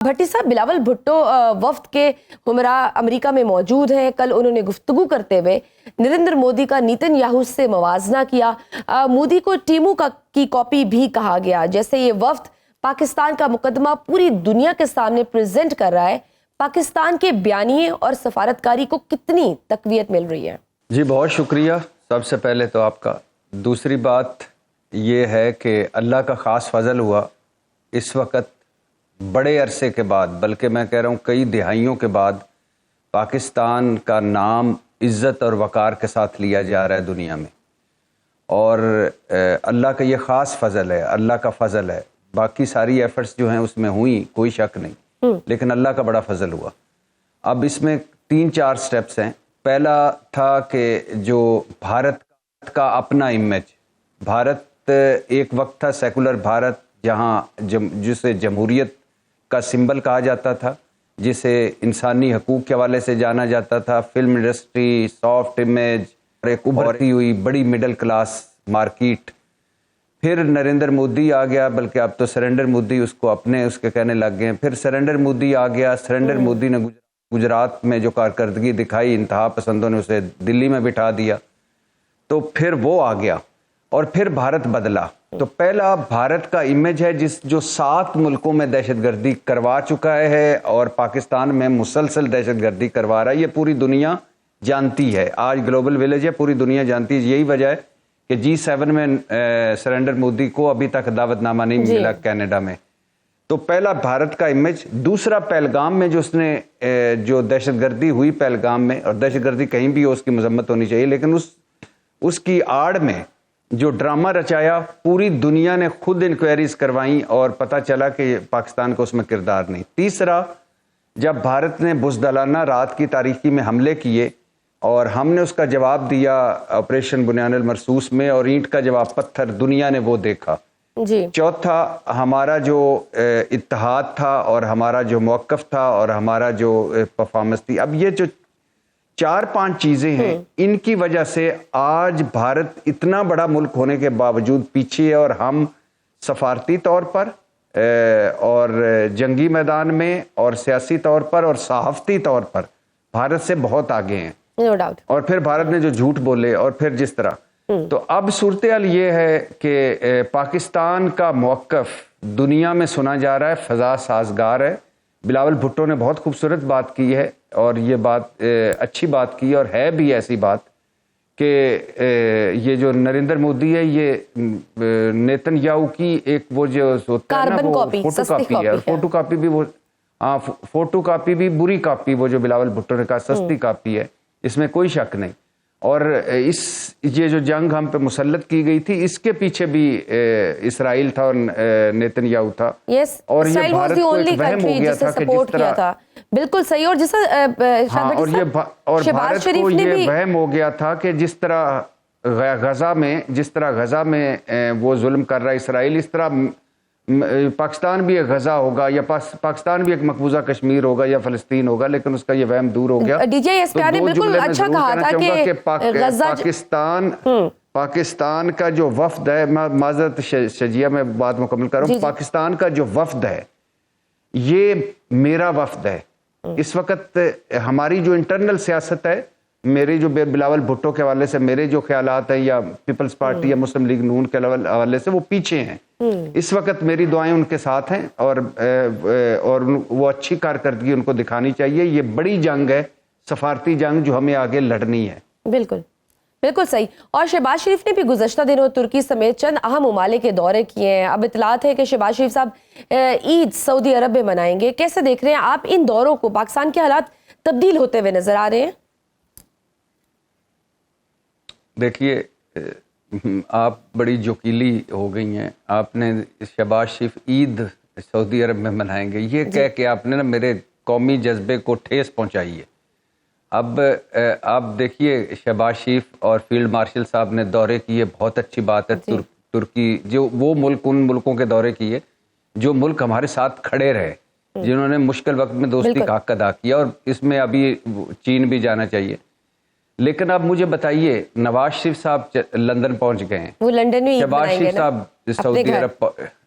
بھٹی صاحب، بلاول بھٹو وفد کے ہمراہ امریکہ میں موجود ہیں. کل انہوں نے گفتگو کرتے ہوئے نریندر مودی کا نیتن یاہو سے موازنہ کیا. مودی کو ٹیمو کی کاپی بھی کہا گیا. جیسے یہ وفد پاکستان کا مقدمہ پوری دنیا کے سامنے پریزنٹ کر رہا ہے، پاکستان کے بیانیے اور سفارتکاری کو کتنی تقویت مل رہی ہے؟ جی بہت شکریہ سب سے پہلے تو آپ کا. دوسری بات یہ ہے کہ اللہ کا خاص فضل ہوا اس وقت بڑے عرصے کے بعد، بلکہ میں کہہ رہا ہوں کئی دہائیوں کے بعد، پاکستان کا نام عزت اور وقار کے ساتھ لیا جا رہا ہے دنیا میں. اور اللہ کا یہ خاص فضل ہے، اللہ کا فضل ہے. باقی ساری ایفرٹس جو ہیں اس میں ہوئیں، کوئی شک نہیں، لیکن اللہ کا بڑا فضل ہوا. اب اس میں 3-4 سٹیپس ہیں. پہلا تھا کہ جو بھارت کا اپنا امیج، بھارت ایک وقت تھا سیکولر بھارت، جہاں جسے جمہوریت کا سمبل کہا جاتا تھا، جسے انسانی حقوق کے حوالے سے جانا جاتا تھا، فلم انڈسٹری، سافٹ امیج، اور ایک ابھرتی ہوئی بڑی مڈل کلاس مارکیٹ. پھر نریندر مودی آ گیا، بلکہ اب تو سرنڈر مودی اس کو اپنے اس کے کہنے لگ گئے. پھر سرنڈر مودی آ گیا. سرنڈر مودی نے گجرات میں جو کارکردگی دکھائی، انتہا پسندوں نے اسے دلی میں بٹھا دیا. تو پھر وہ آ گیا اور پھر بھارت بدلا. تو پہلا بھارت کا امیج ہے جو 7 ملکوں میں دہشت گردی کروا چکا ہے اور پاکستان میں مسلسل دہشت گردی کروا رہا ہے. یہ پوری دنیا جانتی ہے. آج گلوبل ولیج ہے، پوری دنیا جانتی ہے. یہی وجہ ہے کہ G7 میں سرنڈر مودی کو ابھی تک دعوت نامہ نہیں ملا کینیڈا میں. تو پہلا بھارت کا امیج. دوسرا پہلگام میں جو اس نے جو دہشت گردی ہوئی پہلگام میں، اور دہشت گردی کہیں بھی ہو اس کی مذمت ہونی چاہیے، لیکن اس کی آڑ میں جو ڈرامہ رچایا، پوری دنیا نے خود انکوائریز کروائیں اور پتہ چلا کہ پاکستان کو اس میں کردار نہیں. تیسرا، جب بھارت نے بزدلانہ رات کی تاریکی میں حملے کیے اور ہم نے اس کا جواب دیا آپریشن بنیان المرصوص میں، اور اینٹ کا جواب پتھر، دنیا نے وہ دیکھا. جی. چوتھا، ہمارا جو اتحاد تھا اور ہمارا جو موقف تھا اور ہمارا جو پرفارمنس تھی. اب یہ جو 4-5 چیزیں ہیں، ان کی وجہ سے آج بھارت اتنا بڑا ملک ہونے کے باوجود پیچھے ہے، اور ہم سفارتی طور پر اور جنگی میدان میں اور سیاسی طور پر اور صحافتی طور پر بھارت سے بہت آگے ہیں. No doubt. اور پھر بھارت نے جو جھوٹ بولے اور پھر جس طرح. تو اب صورتحال یہ ہے کہ پاکستان کا موقف دنیا میں سنا جا رہا ہے، فضا سازگار ہے. بلاول بھٹو نے بہت خوبصورت بات کی ہے، اور یہ بات اچھی بات کی، اور ہے بھی ایسی بات کہ یہ جو نریندر مودی ہے، یہ نیتن یاہو کی ایک وہ جو ہوتا ہے نا، وہ فوٹو کاپی ہے. اور فوٹو کاپی بھی وہ فوٹو کاپی بھی بری کاپی، وہ جو بلاول بھٹو نے کہا سستی کاپی ہے، اس میں کوئی شک نہیں. اور یہ جو جنگ ہم پہ مسلط کی گئی تھی، اس کے پیچھے بھی اسرائیل تھا اور نیتن یاہو تھا. اور یہ بھارت کو ایک وہم ہو گیا تھا کہ جس طرح، بالکل صحیح. اور جس اور بھارت کو یہ وہم ہو گیا تھا کہ جس طرح غزہ میں وہ ظلم کر رہا ہے اسرائیل، اس طرح پاکستان بھی ایک غزہ ہوگا، یا پاکستان بھی ایک مقبوضہ کشمیر ہوگا یا فلسطین ہوگا. لیکن اس کا یہ وہم دور ہو گیا. ڈی جے ایس پی نے بالکل اچھا کہا تھا کہ پاکستان کا جو وفد ہے، معذرت شجیہ میں بات مکمل کر رہا ہوں، پاکستان کا جو وفد ہے یہ میرا وفد ہے. اس وقت ہماری جو انٹرنل سیاست ہے، میری جو بلاول بھٹو کے حوالے سے میرے جو خیالات ہیں، یا پیپلز پارٹی یا مسلم لیگ نون کے حوالے سے، وہ پیچھے ہیں. اس وقت میری دعائیں ان کے ساتھ ہیں، اور وہ اچھی کارکردگی ان کو دکھانی چاہیے. یہ بڑی جنگ ہے، سفارتی جنگ، جو ہمیں آگے لڑنی ہے. بالکل بالکل صحیح. اور شہباز شریف نے بھی گزشتہ دنوں ترکی سمیت چند اہم ممالک کے دورے کیے ہیں. اب اطلاعات ہے کہ شہباز شریف صاحب عید سعودی عرب میں منائیں گے. کیسے دیکھ رہے ہیں آپ ان دوروں کو؟ پاکستان کے حالات تبدیل ہوتے ہوئے نظر آ رہے ہیں. دیکھیے، آپ بڑی جوکیلی ہو گئی ہیں. آپ نے شہباز شریف عید سعودی عرب میں منائیں گے، یہ کہہ کے آپ نے نا میرے قومی جذبے کو ٹھیس پہنچائی ہے. اب آپ دیکھیے، شہباز شریف اور فیلڈ مارشل صاحب نے دورے کیے، بہت اچھی بات ہے. ترکی، جو وہ ملک، ان ملکوں کے دورے کیے جو ملک ہمارے ساتھ کھڑے رہے، جنہوں نے مشکل وقت میں دوستی کا حق ادا کیا. اور اس میں ابھی چین بھی جانا چاہیے. لیکن اب مجھے بتائیے، نواز شریف صاحب لندن پہنچ گئے ہیں، وہ لندن میں شہباز شریف صاحب سعودی عرب